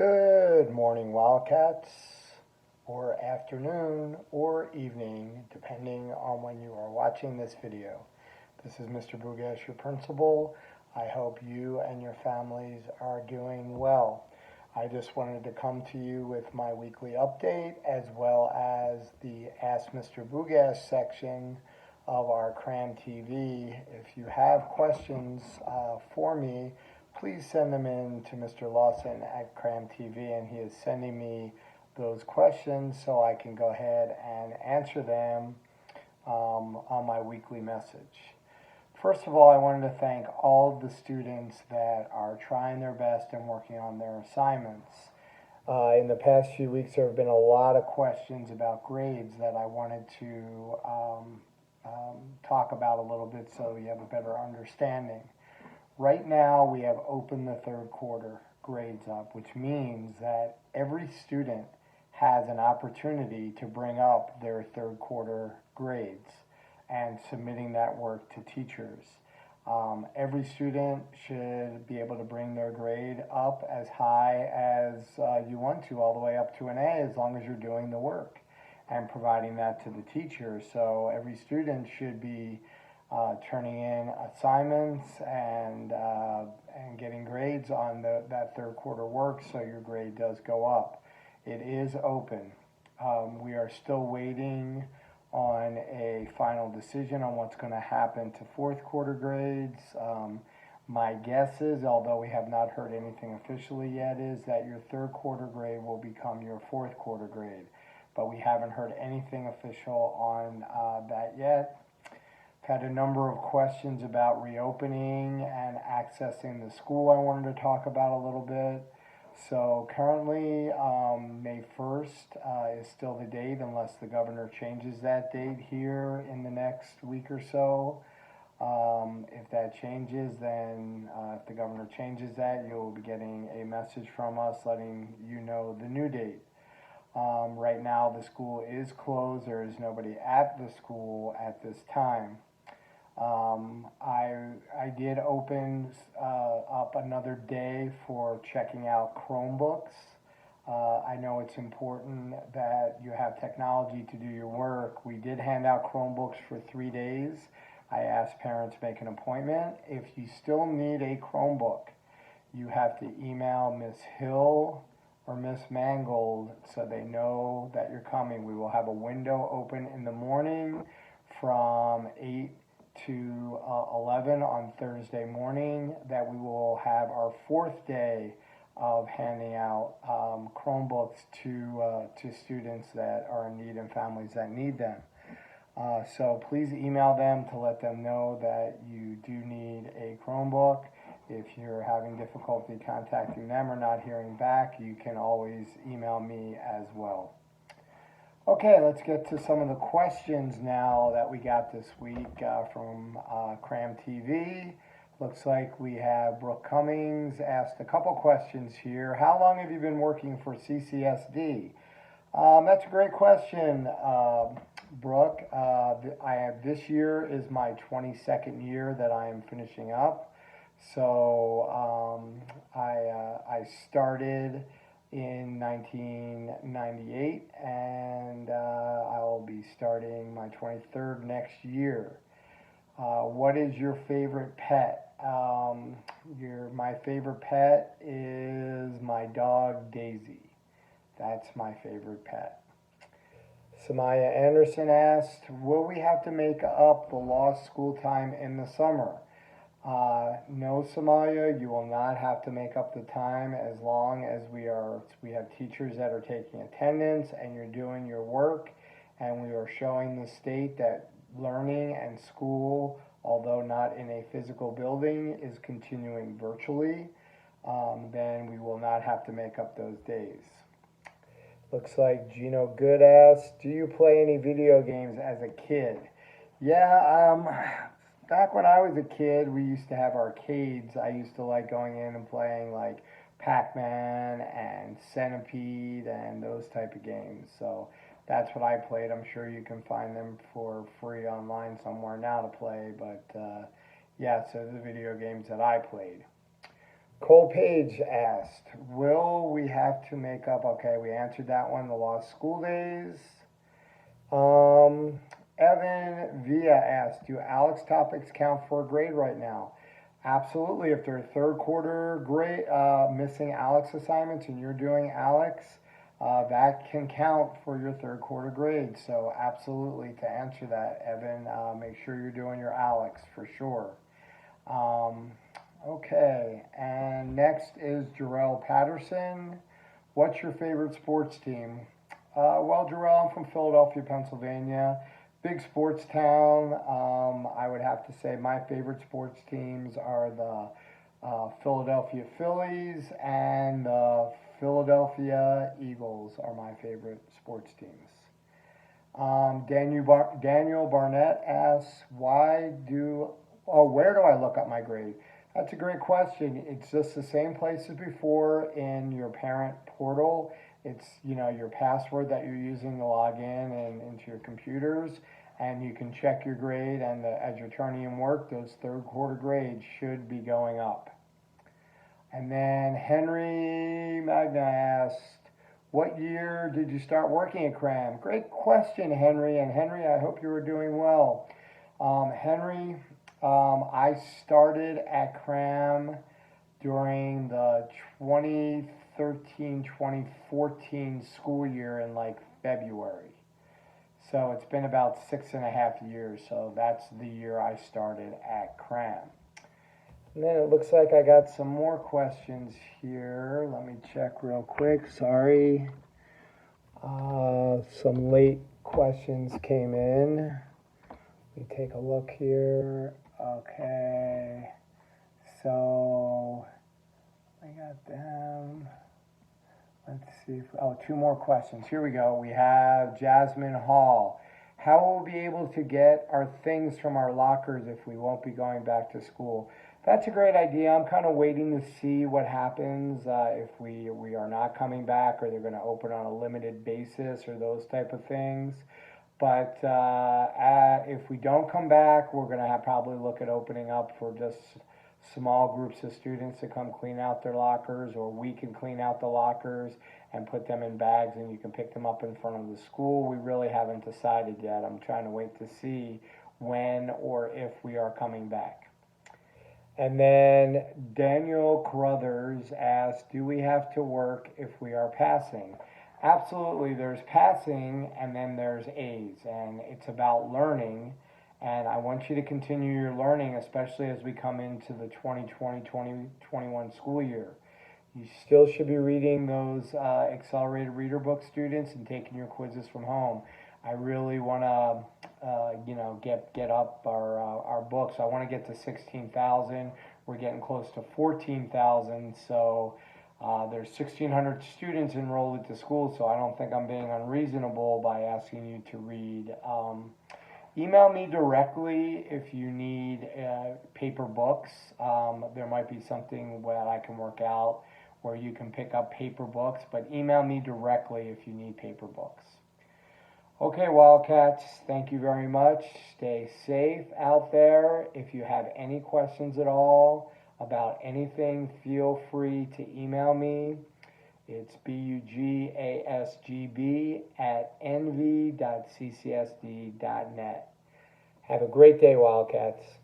Good morning, Wildcats, or afternoon, or evening, depending on when you are watching this video. This is Mr. Bugash, your principal. I hope you and your families are doing well. I just wanted to come to you with my weekly update as well as the Ask Mr. Bugash section of our Cram TV. If you have questions for me, please send them in to Mr. Lawson at Cram TV, and he is sending me those questions so I can go ahead and answer them on my weekly message. First of all, I wanted to thank all of the students that are trying their best and working on their assignments. In the past few weeks, there have been a lot of questions about grades that I wanted to talk about a little bit so you have a better understanding. Right now, we have opened the third quarter grades up, which means that every student has an opportunity to bring up their third quarter grades and submitting that work to teachers. Every student should be able to bring their grade up as high as you want to, all the way up to an A, as long as you're doing the work and providing that to the teacher. So every student should be turning in assignments and getting grades on that third quarter work, so your grade does go up. It is open. We are still waiting on a final decision on what's going to happen to fourth quarter grades. My guess is, although we have not heard anything officially yet, is that your third quarter grade will become your fourth quarter grade. But we haven't heard anything official on that yet. Had a number of questions about reopening and accessing the school I wanted to talk about a little bit. So currently, May 1st is still the date unless the governor changes that date here in the next week or so. If that changes, then if the governor changes that, you'll be getting a message from us letting you know the new date. Right now, the school is closed. There is nobody at the school at this time. I did open up another day for checking out Chromebooks. I know it's important that you have technology to do your work. We did hand out Chromebooks for 3 days. I asked parents to make an appointment. If you still need a Chromebook, you have to email Miss Hill or Miss Mangold so they know that you're coming. We will have a window open in the morning from 8 to 11 on Thursday morning that we will have our fourth day of handing out Chromebooks to students that are in need and families that need them. So please email them to let them know that you do need a Chromebook. If you're having difficulty contacting them or not hearing back, you can always email me as well. Okay, let's get to some of the questions now that we got this week from Cram TV. Looks like we have Brooke Cummings asked a couple questions here. How long have you been working for CCSD? That's a great question, Brooke. This year is my 22nd year that I am finishing up. So I started in 1998, and I'll be starting my 23rd next year. What is your favorite pet? My favorite pet is my dog Daisy. That's my favorite pet. Samaya Anderson asked, will we have to make up the lost school time in the summer? No, Samaya, you will not have to make up the time as long as we have teachers that are taking attendance and you're doing your work, and we are showing the state that learning and school, although not in a physical building, is continuing virtually. Then we will not have to make up those days. Looks like Gino Good asked, do you play any video games as a kid? Yeah, back when I was a kid, we used to have arcades. I used to like going in and playing like Pac-Man and Centipede and those type of games. So that's what I played. I'm sure you can find them for free online somewhere now to play. But yeah, so the video games that I played. Cole Page asked, will we have to make up? Okay, we answered that one, the lost school days. Evan Via asked, do ALEKS topics count for a grade right now? Absolutely. If they're third quarter grade, missing ALEKS assignments and you're doing ALEKS, that can count for your third quarter grade. So absolutely, to answer that, Evan, make sure you're doing your ALEKS for sure. Okay, and next is Jarrell Patterson. What's your favorite sports team? Well, Jarrell, I'm from Philadelphia, Pennsylvania. Big sports town. I would have to say my favorite sports teams are the Philadelphia Phillies and the Philadelphia Eagles are my favorite sports teams. Daniel Barnett asks, where do I look up my grade? That's a great question. It's just the same place as before in your parent portal. It's, your password that you're using to log in and into your computers, and you can check your grade, and as you're turning in work, those third quarter grades should be going up. And then Henry Magna asked, what year did you start working at CRAM? Great question, Henry. And Henry, I hope you were doing well. Henry, I started at CRAM during the 2013-2014 school year in like February. So it's been about 6.5 years. So that's the year I started at CRAM. And then it looks like I got some more questions here. Let me check real quick. Sorry. Some late questions came in. Let me take a look here. Okay. So I got them. Let's see. Two more questions. Here we go. We have Jasmine Hall. How will we be able to get our things from our lockers if we won't be going back to school? That's a great idea. I'm kind of waiting to see what happens if we are not coming back, or they're going to open on a limited basis, or those type of things. But if we don't come back, we're going to probably look at opening up for just small groups of students to come clean out their lockers, or we can clean out the lockers and put them in bags and you can pick them up in front of the school. We really haven't decided yet. I'm trying to wait to see when or if we are coming back. And then Daniel Carruthers asked, do we have to work if we are passing? Absolutely. There's passing and then there's A's, and it's about learning. And I want you to continue your learning, especially as we come into the 2020-2021 school year. You still should be reading those accelerated reader book, students, and taking your quizzes from home. I really want to, get up our books. I want to get to 16,000. We're getting close to 14,000. So there's 1,600 students enrolled at the school. So I don't think I'm being unreasonable by asking you to read. Email me directly if you need paper books. There might be something that I can work out where you can pick up paper books, but email me directly if you need paper books. Okay, Wildcats, thank you very much. Stay safe out there. If you have any questions at all about anything, feel free to email me. It's bugasgb@nv.ccsd.net. Have a great day, Wildcats.